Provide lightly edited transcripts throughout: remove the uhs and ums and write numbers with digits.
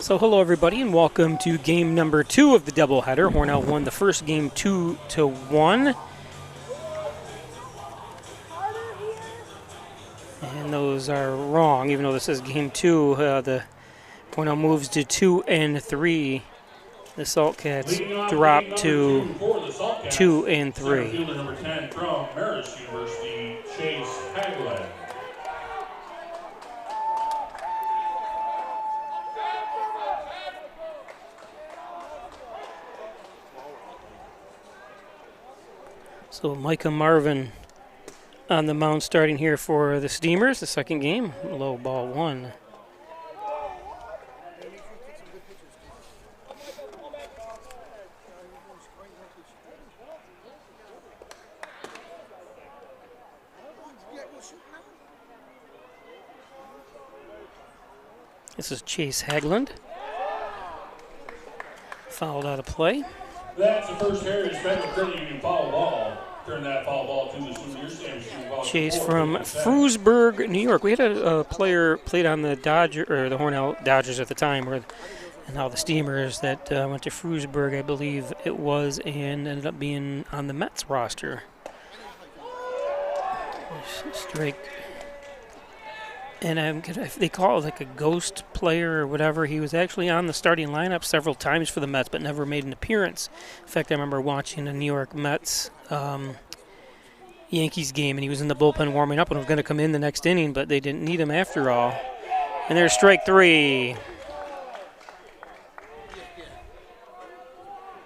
So hello everybody and welcome to game number 2 of the doubleheader. Hornell won the first game 2-1. And those are wrong, even though this is game 2. The Hornell moves to 2-3. The Saltcats drop to 2-3. Fielder number 10 from Marist University, Chase Haglund. So Micah Marvin on the mound starting here for the Steamers, the second game. Low ball 1. This is Chase Haglund. Fouled out of play. That's the first Heritage Bank of Credit Union foul ball. Turn that foul ball to the Sooners. Chase from Frewsburg, New York. We had a player played on the the Hornell Dodgers at the time, and now the Steamers that went to Frewsburg, I believe it was, and ended up being on the Mets roster. Strike. And they call it like a ghost player or whatever. He was actually on the starting lineup several times for the Mets, but never made an appearance. In fact, I remember watching a New York Mets Yankees game, and he was in the bullpen warming up and was going to come in the next inning, but they didn't need him after all. And there's strike 3.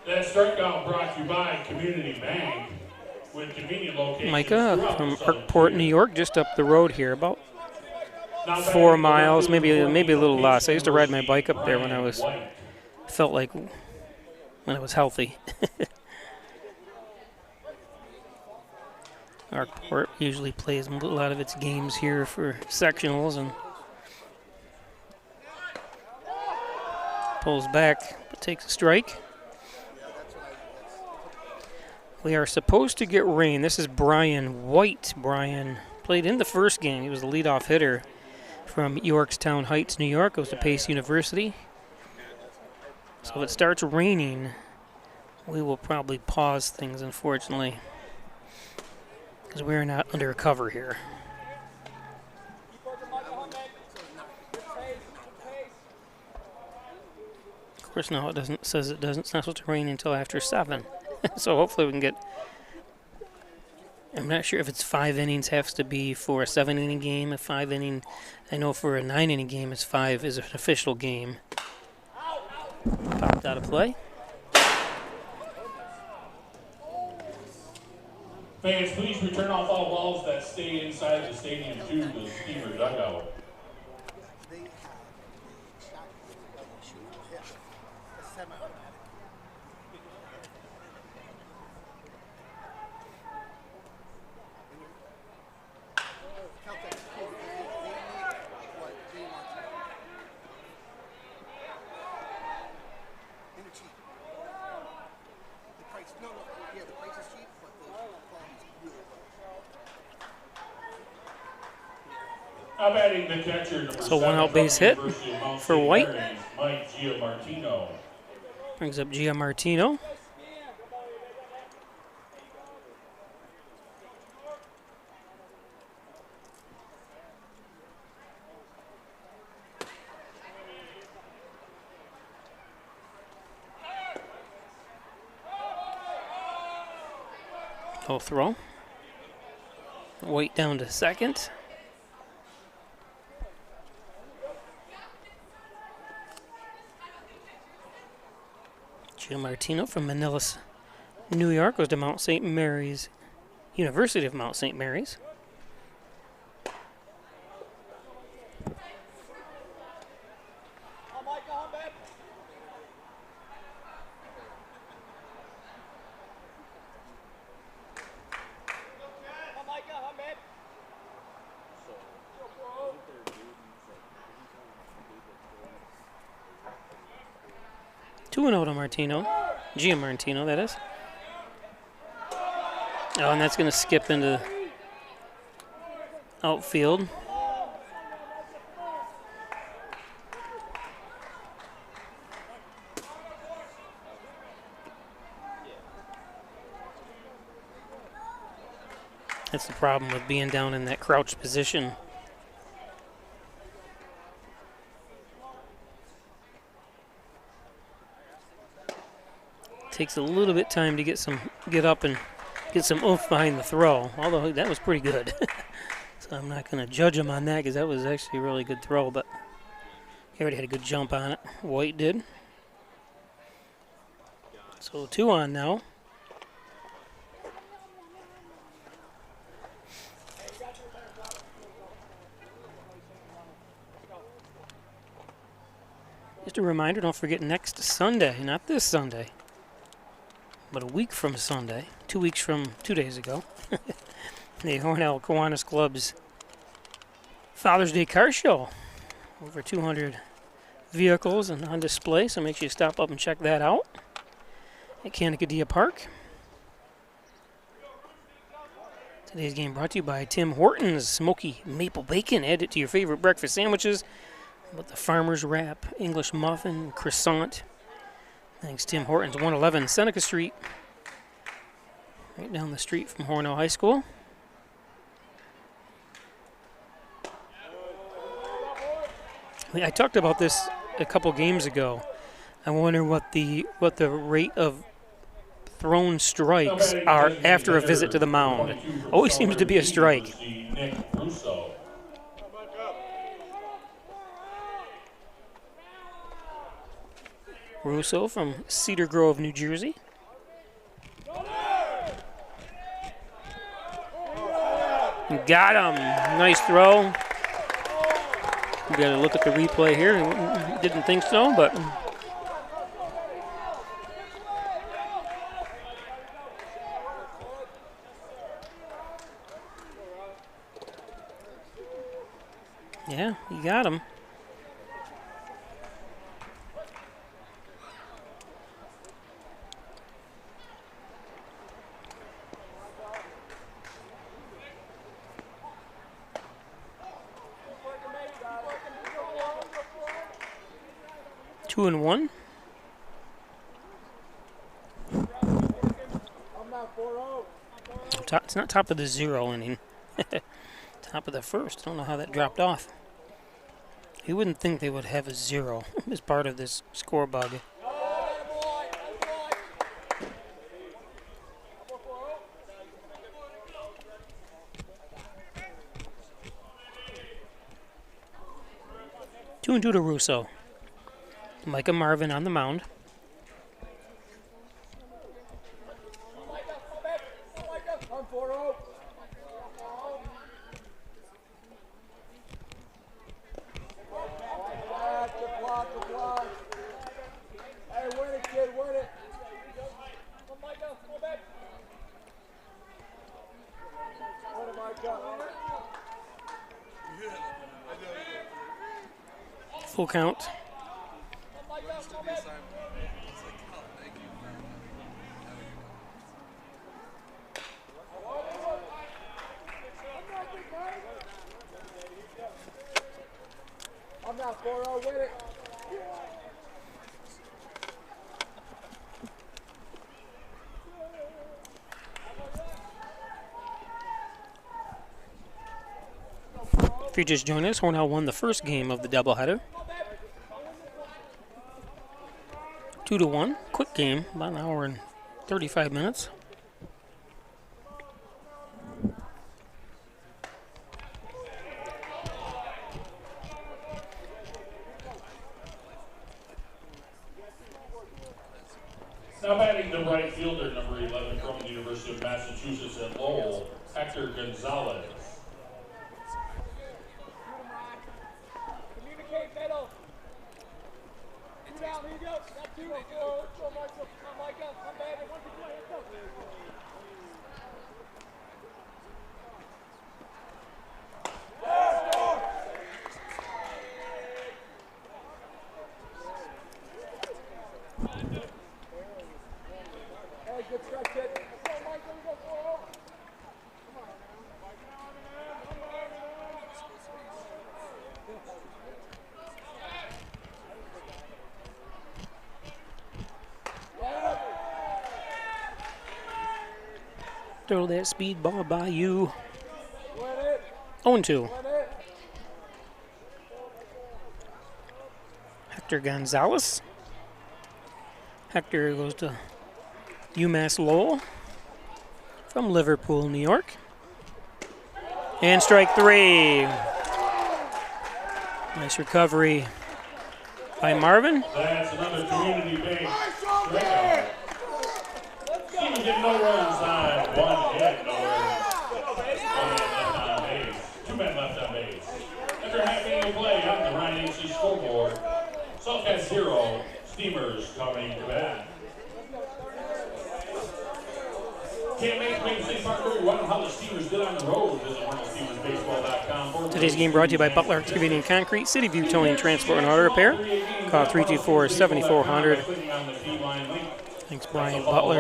That strikeout brought to you by Community Bank with convenient locations. Micah from Arkport, New York, just up the road here, about 4 miles, maybe a little less. I used to ride my bike up there when I was healthy. Arkport usually plays a lot of its games here for sectionals and pulls back but takes a strike. We are supposed to get rain. This is Brian White. Brian played in the first game. He was the leadoff hitter from Yorktown Heights, New York. Goes to Pace University. So if it starts raining, we will probably pause things, unfortunately, because we're not under cover here. Of course, no, it says it doesn't. It's not supposed to rain until after 7. So hopefully we can get. I'm not sure if it's 5 innings has to be for a 7-inning game. A 5-inning, I know for a 9-inning game, is 5 is an official game. Popped out of play. Fans, please return all foul balls that stay inside the stadium to the Steamer dugout. So 1 out base hit for White. Brings up Giamartino. No throw. White down to second. Giamartino from Manila, New York, goes to Mount St. Mary's, University of Mount St. Mary's. Two and out on Giamartino, that is. Oh, and that's going to skip into outfield. That's the problem with being down in that crouched position. Takes a little bit time to get up and get some oomph behind the throw, although that was pretty good. So I'm not going to judge him on that because that was actually a really good throw, but he already had a good jump on it. White did. So 2 on now. Just a reminder, don't forget next Sunday, not this Sunday, but a week from Sunday, 2 weeks from 2 days ago, the Hornell Kiwanis Club's Father's Day Car Show. Over 200 vehicles and on display, so make sure you stop up and check that out at Canacadea Park. Today's game brought to you by Tim Hortons Smoky Maple Bacon. Add it to your favorite breakfast sandwiches with the Farmer's Wrap, English Muffin, Croissant. Thanks, Tim Hortons, 111 Seneca Street, right down the street from Hornell High School. I talked about this a couple games ago. I wonder what the rate of thrown strikes are after a visit to the mound. Always seems to be a strike. Russo from Cedar Grove, New Jersey. Got him. Nice throw. We got to look at the replay here. Didn't think so, but yeah, you got him. Two and one. It's not top of the 0 inning. Top of the first. I don't know how that dropped off. You wouldn't think they would have a 0 as part of this score bug. Two and two to Russo. Micah Marvin on the mound. Full count. I'm not 4-0 with it. If you just joined us, Hornell won the first game of the doubleheader. 2-1. Quick game, about an hour and 35 minutes. Now batting the right fielder, number 11 from the University of Massachusetts at Lowell, Hector Gonzalez. Communicate middle. Two down, here you go. Got 2 or 4. Go, Michael. Come, Micah. Come back. 1, 2, 3. Let's go. Hey, good stretch, kid. Let's go, Michael. We go 4-0. Come on. Throw that speed ball by you. 0-2. Hector Gonzalez. Hector goes to UMass Lowell from Liverpool, New York. And strike 3. Nice recovery by Marvin. That's another community-based strikeout. Steven getting no runs on 1 hit, no errors. 1 man left on base. 2 men left on base. After half inning play on the Ryan AC scoreboard, Saltcats 0, Steamers coming to bat. Can't make the same part very well how the Steamers did on the road. Visit HornellSteamersBaseball.com. Today's game brought to you by Butler Excavating and Concrete, City View Towing and Transport and Auto Repair. Call 324-7400. Thanks, Brian Butler.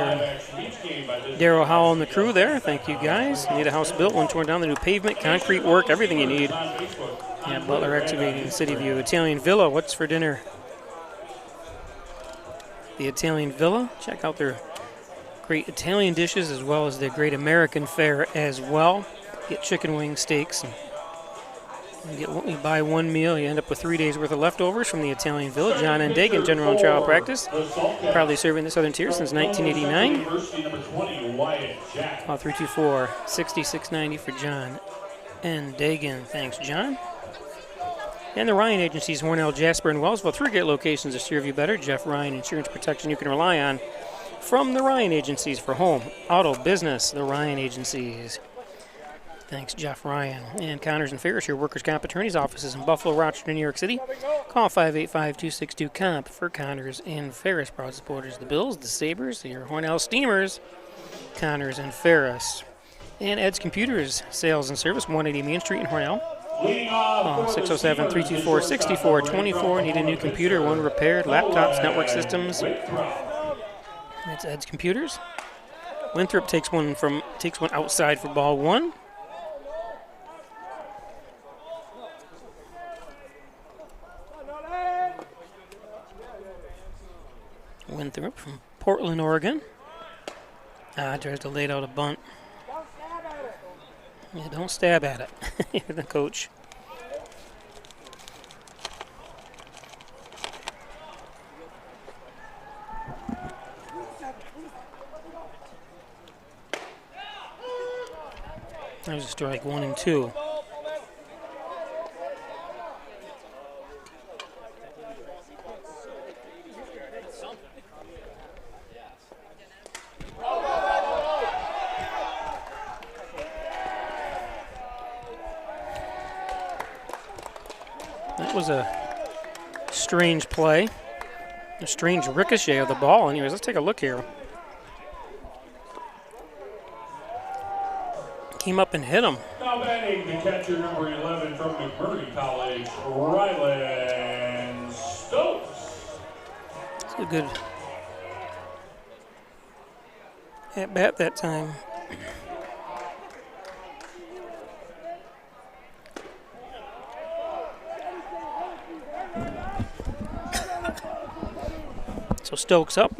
Darryl Howell and the crew there. Thank you, guys. You need a house built, one torn down, the new pavement, concrete work, everything you need. Yeah, Butler Excavating, City View. Italian Villa, what's for dinner? The Italian Villa. Check out their great Italian dishes as well as their great American fare as well. Get chicken wing steaks. And you buy one meal, you end up with 3 days worth of leftovers from the Italian Villa. John and Dagan, general and trial practice. Proudly serving the Southern Tier since 1989. Call 324-6690 for John and Dagan. Thanks, John. And the Ryan Agencies, Hornell, Jasper, and Wellsville. 3 great locations to serve you better. Jeff Ryan, insurance protection you can rely on from the Ryan Agencies for home, auto, business, the Ryan Agencies. Thanks, Jeff Ryan. And Connors and Ferris, your workers' comp attorney's offices in Buffalo, Rochester, New York City. Call 585-262-COMP for Connors and Ferris. Proud supporters of the Bills, the Sabres, your Hornell Steamers, Connors and Ferris. And Ed's Computers, sales and service, 180 Main Street in Hornell. 607-324-6424. Need a new computer, one repaired, laptops, network systems. That's Ed's Computers. Winthrop takes one outside for ball 1. Winthrop from Portland, Oregon. Tries to lay out a bunt. Yeah, don't stab at it. You're the coach. That was a strike 1 and 2. That was a strange play, a strange ricochet of the ball. Anyways, let's take a look here. Came up and hit him. Now batting the catcher, number 11 from McMurray College, Rylan Stokes. It's a good at bat that time. So Stokes up.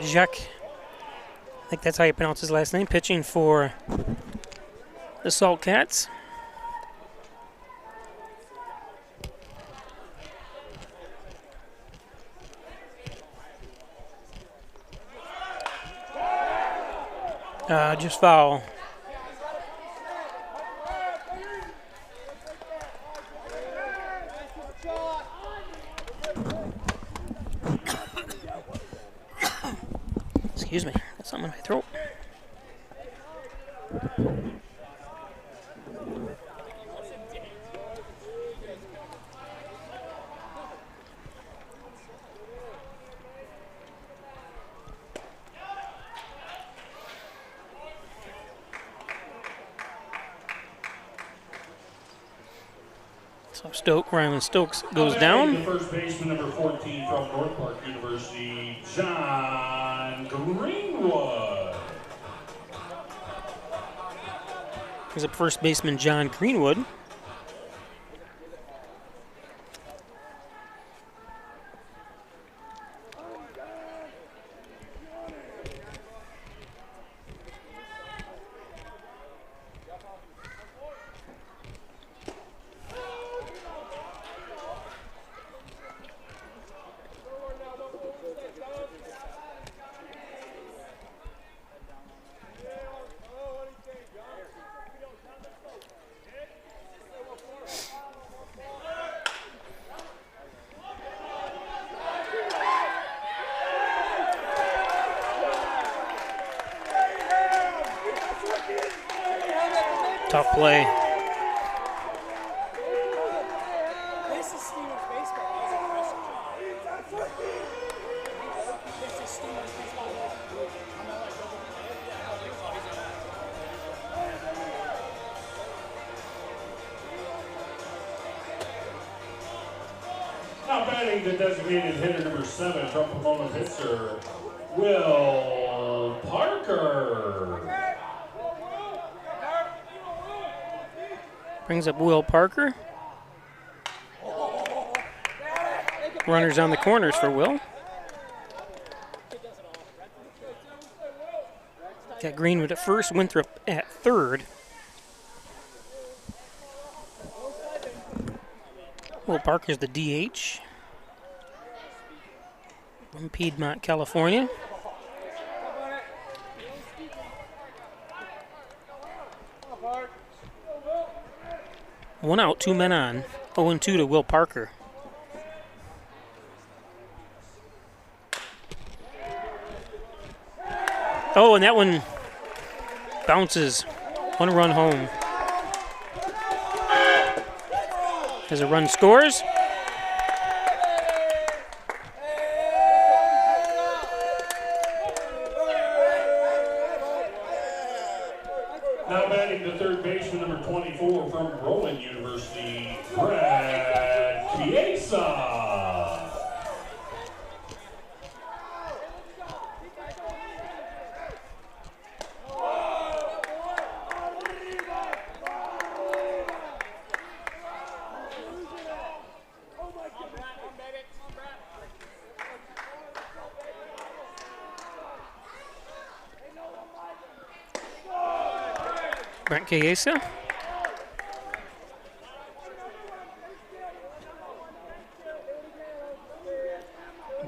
Jack, I think that's how you pronounce his last name, pitching for the Salt Cats. Just foul. Excuse me, got something in my throat. So Rylan Stokes goes down. The first baseman, number 14 from North Park University, John Greenwood. Here's up first baseman John Greenwood. Tough play. This is Steelers baseball. That was an impressive job. This is Steelers baseball. Now batting the designated hitter number 7 from Pomona pitcher, Will Parker. Brings up Will Parker. Runners on the corners for Will. Got Greenwood at first, Winthrop at third. Will Parker's the DH from Piedmont, California. One out, 2 men on. 0-2 to Will Parker. Oh, and that one bounces. 1 run home. As a run scores. Now batting the third baseman, number 24 from Rowan University, Brad Chiesa. Brent Chiesa.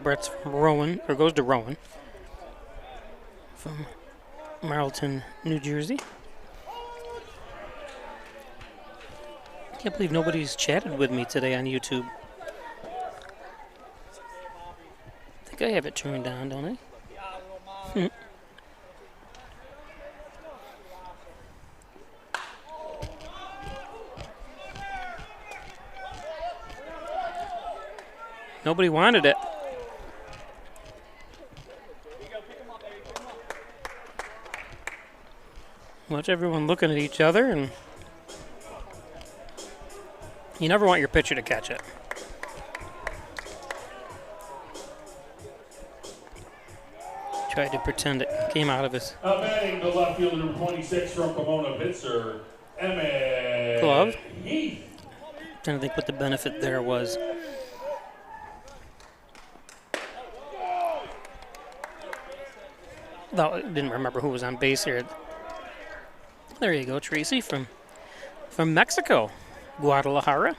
Brett's from Rowan, or goes to Rowan, from Marlton, New Jersey. Can't believe nobody's chatted with me today on YouTube. I think I have it turned on, don't I? Nobody wanted it. Watch everyone looking at each other, and you never want your pitcher to catch it. Tried to pretend it came out of his Batting the left fielder, number 26 from Pomona pitcher, Emmett glove. Heath. Trying to think what the benefit there was. Though I didn't remember who was on base here. There you go, Tracy from Mexico, Guadalajara.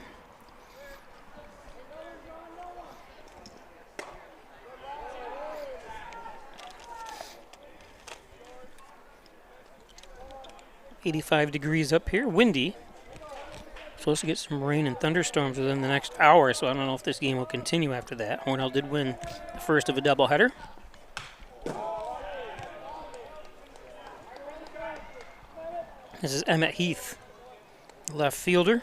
.85 degrees up here, windy. Supposed to get some rain and thunderstorms within the next hour, so I don't know if this game will continue after that. Hornell did win the first of a doubleheader. This is Emmett Heath, left fielder.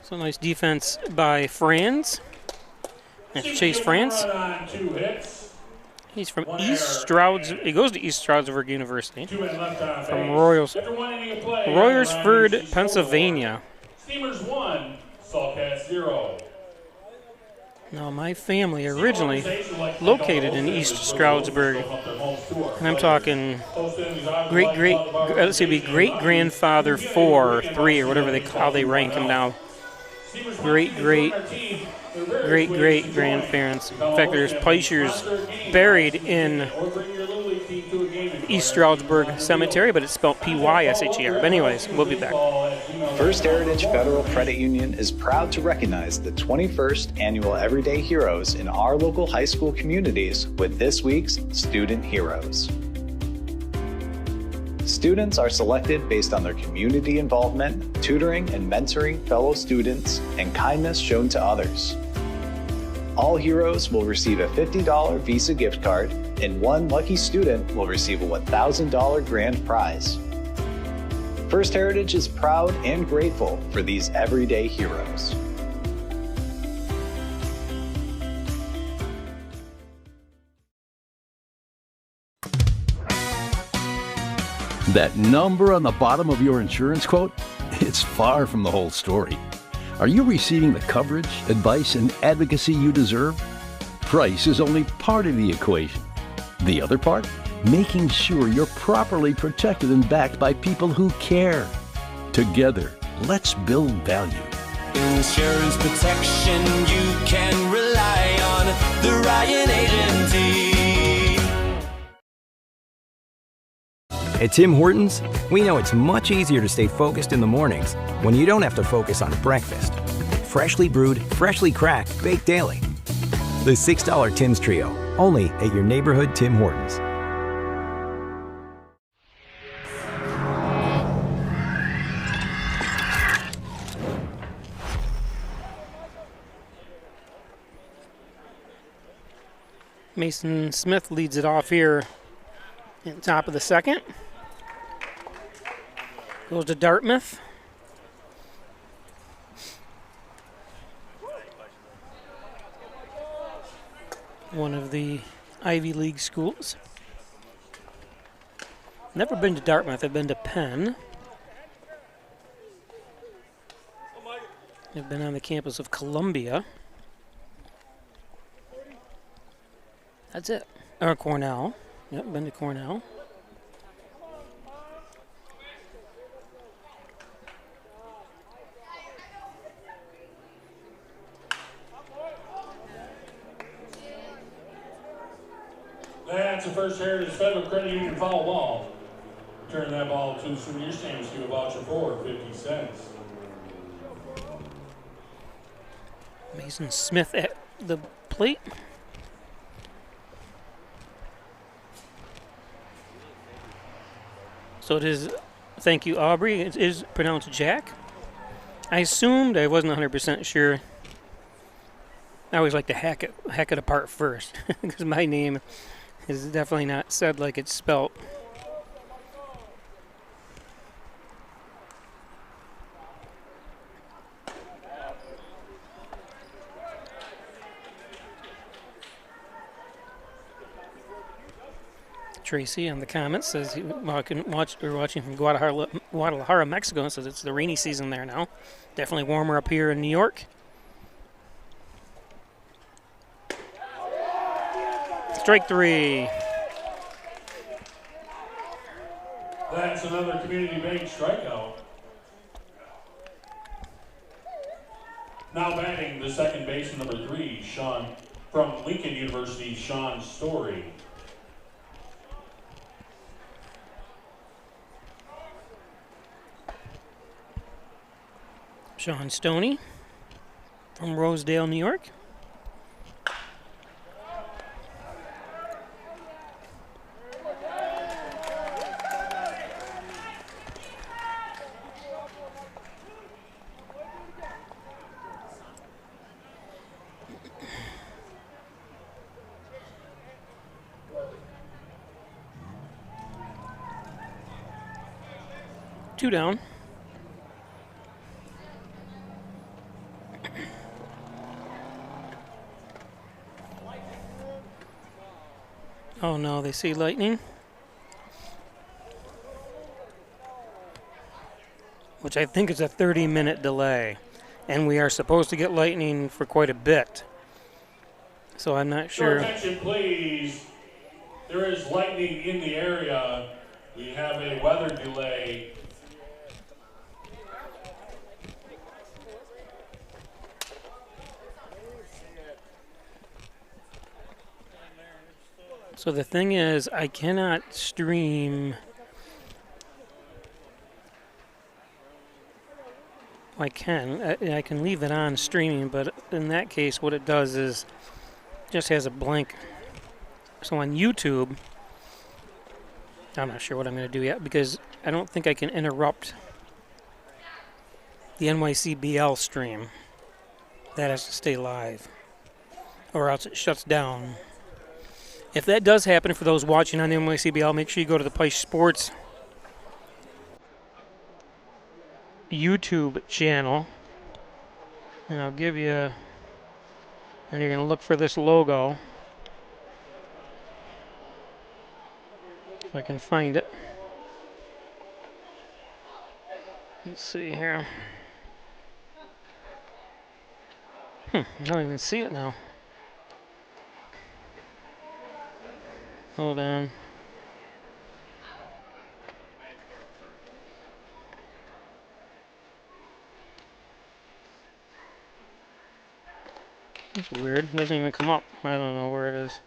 So nice defense by Franz. That's Chase Franz. He's from East Strouds. He goes to East Stroudsburg University. From Royersford, Pennsylvania. Steamers 1, Saltcats 0. Now, my family originally located in East Stroudsburg, and I'm talking great-grandfather 4 or 3 or whatever how they rank them now. Great-great-great-grandparents. In fact, there's Peichers buried in East Stroudsburg Cemetery, but it's spelled P-Y-S-H-E-R. But anyways, we'll be back. First Heritage Federal Credit Union is proud to recognize the 21st Annual Everyday Heroes in our local high school communities with this week's Student Heroes. Students are selected based on their community involvement, tutoring and mentoring fellow students, and kindness shown to others. All heroes will receive a $50 Visa gift card, and one lucky student will receive a $1,000 grand prize. First Heritage is proud and grateful for these everyday heroes. That number on the bottom of your insurance quote? It's far from the whole story. Are you receiving the coverage, advice, and advocacy you deserve? Price is only part of the equation. The other part? Making sure you're properly protected and backed by people who care. Together, let's build value. Insurance protection you can rely on. The Ryan Agency. At Tim Hortons, we know it's much easier to stay focused in the mornings when you don't have to focus on breakfast. Freshly brewed, freshly cracked, baked daily. The $6 Tim's Trio, only at your neighborhood Tim Hortons. Mason Smith leads it off here in the top of the second. Goes to Dartmouth. One of the Ivy League schools. Never been to Dartmouth. I've been to Penn. I've been on the campus of Columbia. That's it. Or Cornell. Yep, been to Cornell. That's the First Heritage Federal Credit Union foul ball. Turn that ball to Senior Stands to a voucher for 50 cents. Mason Smith at the plate. So it is, thank you, Aubrey. It is pronounced Jack. I assumed, I wasn't 100% sure. I always like to hack it apart first, because my name is definitely not said like it's spelt. Tracy on the comments says we're watching from Guadalajara, Mexico, and says it's the rainy season there now. Definitely warmer up here in New York. Strike three. That's another Community Bank strikeout. Now batting the second baseman, number 3, Sean, from Lincoln University, Sean Story. Sean Stoney from Rosedale, New York. Two down. Oh no, they see lightning. Which I think is a 30-minute delay. And we are supposed to get lightning for quite a bit. So I'm not sure. Your attention, please. There is lightning in the area. We have a weather delay. So the thing is, I cannot stream. I can leave it on streaming, but in that case, what it does is just has a blank. So on YouTube, I'm not sure what I'm going to do yet because I don't think I can interrupt the NYCBL stream. That has to stay live, or else it shuts down. If that does happen, for those watching on the NYCBL, make sure you go to the Pike Sports YouTube channel, and I'll give you, and you're going to look for this logo, if I can find it. Let's see here. I don't even see it now. Hold on. It's weird. It doesn't even come up. I don't know where it is.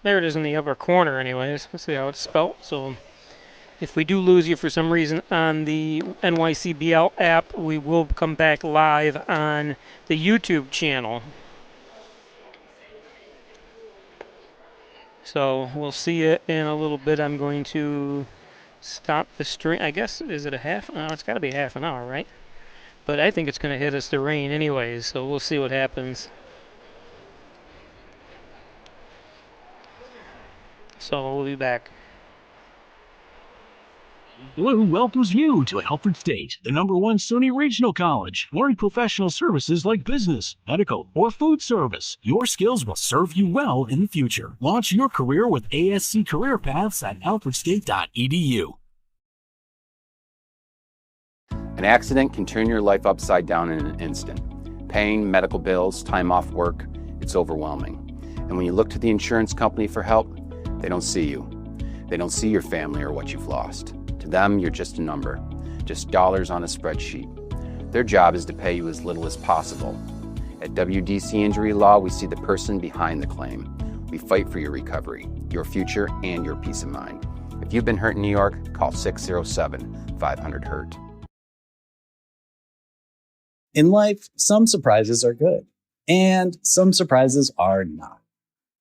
There it is in the upper corner anyways. Let's see how it's spelled. So if we do lose you for some reason on the NYCBL app, we will come back live on the YouTube channel. So we'll see you in a little bit. I'm going to stop the stream. I guess, is it a half? No, it's got to be half an hour, right? But I think it's going to hit us the rain anyways, so we'll see what happens. So we'll be back. Blue welcomes you to Alfred State, the #1 SUNY Regional College. Learn professional services like business, medical, or food service. Your skills will serve you well in the future. Launch your career with ASC Career Paths at alfredstate.edu. An accident can turn your life upside down in an instant. Pain, medical bills, time off work, it's overwhelming. And when you look to the insurance company for help, they don't see you. They don't see your family or what you've lost. To them, you're just a number, just dollars on a spreadsheet. Their job is to pay you as little as possible. At WDC Injury Law, we see the person behind the claim. We fight for your recovery, your future, and your peace of mind. If you've been hurt in New York, call 607-500-HURT. In life, some surprises are good, and some surprises are not.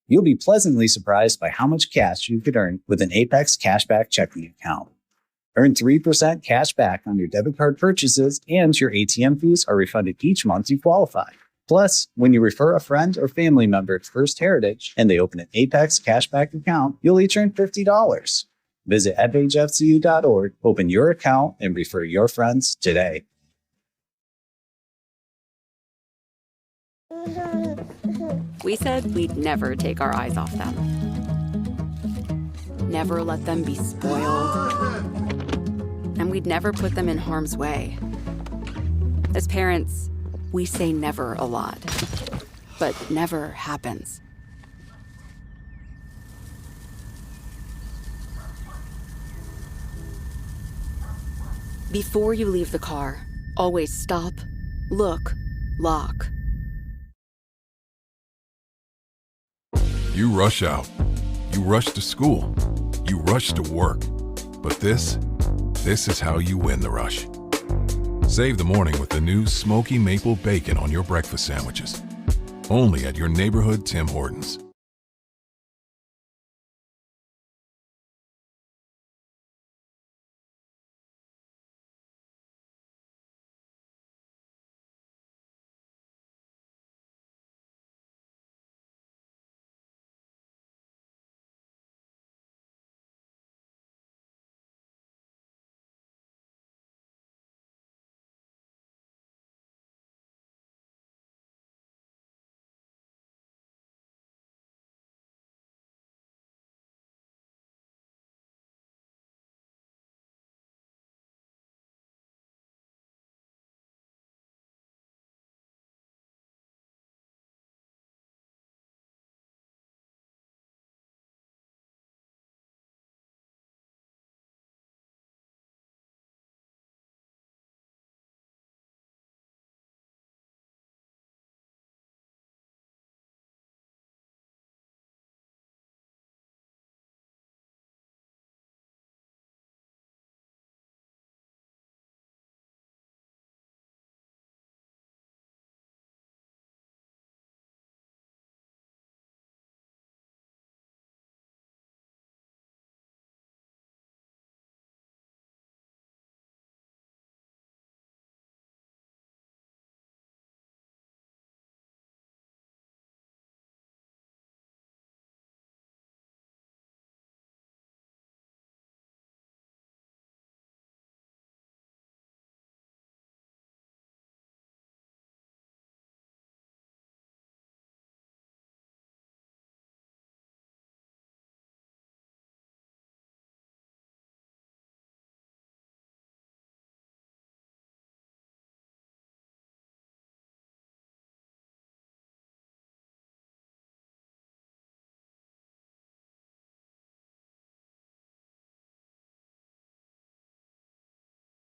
You'll be pleasantly surprised by how much cash you could earn with an Apex Cashback checking account. Earn 3% cash back on your debit card purchases, and your ATM fees are refunded each month you qualify. Plus, when you refer a friend or family member to First Heritage and they open an Apex Cashback account, you'll each earn $50. Visit fhfcu.org, open your account, and refer your friends today. We said we'd never take our eyes off them. Never let them be spoiled. And we'd never put them in harm's way. As parents, we say never a lot, but never happens. Before you leave the car, always stop, look, lock. You rush out. You rush to school. You rush to work. But this is how you win the rush. Save the morning with the new Smoky Maple Bacon on your breakfast sandwiches. Only at your neighborhood Tim Hortons.